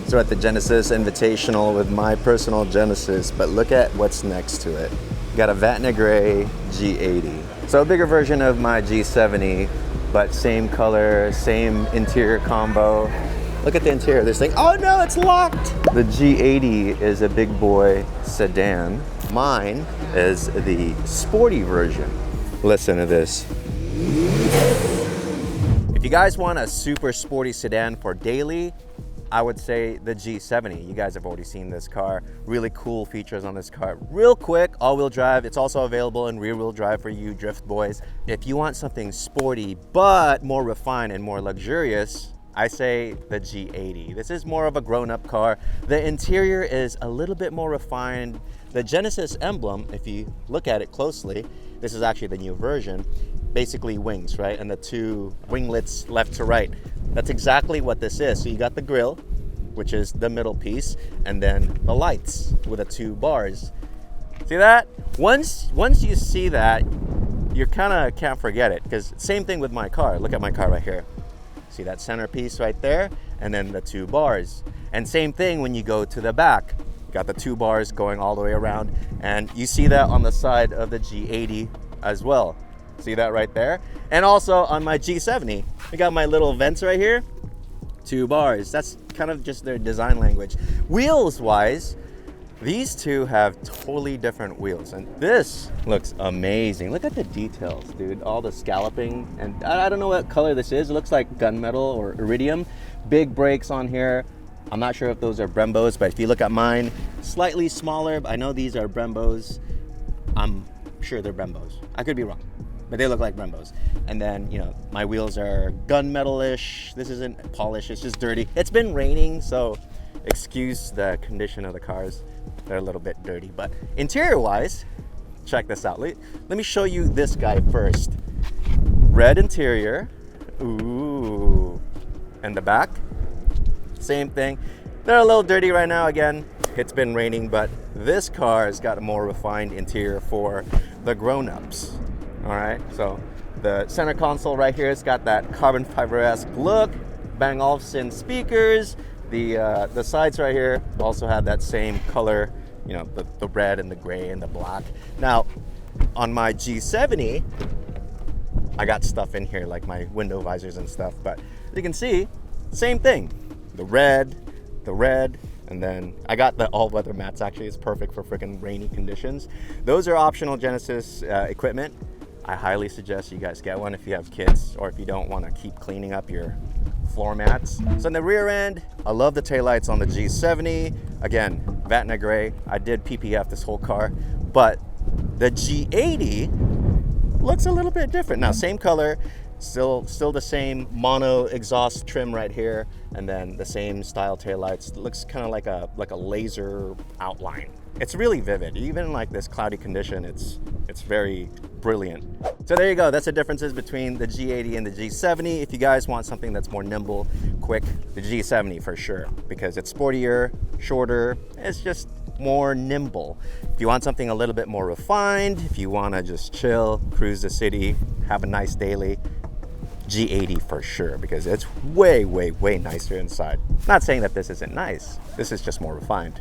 So at the Genesis Invitational with my personal Genesis, but look at what's next to it. Got a Vatna Gray G80. So a bigger version of my G70, but same color, same interior combo. Look at the interior of this thing. Oh no, it's locked! The G80 is a big boy sedan. Mine is the sporty version. Listen to this. If you guys want a super sporty sedan for daily, I would say the G70. You guys have already seen this car. Really cool features on this car. Real quick, all-wheel drive. It's also available in rear-wheel drive for you drift boys. If you want something sporty, but more refined and more luxurious, I say the G80. This is more of a grown-up car. The interior is a little bit more refined. The Genesis emblem, if you look at it closely, this is actually the new version, basically wings, right? And the two winglets left to right. That's exactly what this is. So you got the grille, which is the middle piece, and then the lights with the two bars. See that? Once you see that, you kind of can't forget it, because same thing with my car. Look at my car right here. See that centerpiece right there, and then the two bars. And same thing when you go to the back. Got the two bars going all the way around, and you see that on the side of the G80 as well. See that right there? And also on my G70, we got my little vents right here, two bars. That's kind of just their design language. Wheels wise, these two have totally different wheels, and this looks amazing. Look at the details, dude. All the scalloping, and I don't know what color this is. It looks like gunmetal or iridium. Big brakes on here. I'm not sure if those are Brembos, but if you look at mine, slightly smaller. I know these are Brembos. I'm sure they're Brembos. I could be wrong, but they look like Brembos. And then, you know, my wheels are gunmetal-ish. This isn't polished, it's just dirty. It's been raining, so excuse the condition of the cars. They're a little bit dirty, but interior-wise, check this out. Let me show you this guy first. Red interior, ooh. And the back, same thing. They're a little dirty right now. Again, it's been raining, but this car has got a more refined interior for the grown-ups. All right, so the center console right here, it's got that carbon fiber-esque look. Bang Olufsen speakers. The sides right here also have that same color, you know, the red and the gray and the black. Now, on my G70, I got stuff in here like my window visors and stuff, but you can see, same thing. The red, and then I got the all-weather mats. Actually, it's perfect for freaking rainy conditions. Those are optional Genesis equipment. I highly suggest you guys get one if you have kids or if you don't want to keep cleaning up your floor mats. So in the rear end, I love the taillights on the G70. Again, Vatna Gray. I did PPF this whole car, but the G80 looks a little bit different. Now, same color, still the same mono exhaust trim right here, and then the same style taillights. It looks kind of like a laser outline. It's really vivid. Even in like this cloudy condition, it's very brilliant. So there you go. That's the differences between the G80 and the G70. If you guys want something that's more nimble, quick, the G70 for sure, because it's sportier, shorter, it's just more nimble. If you want something a little bit more refined, if you want to just chill, cruise the city, have a nice daily, G80 for sure, because it's way nicer inside. Not saying that this isn't nice. This is just more refined.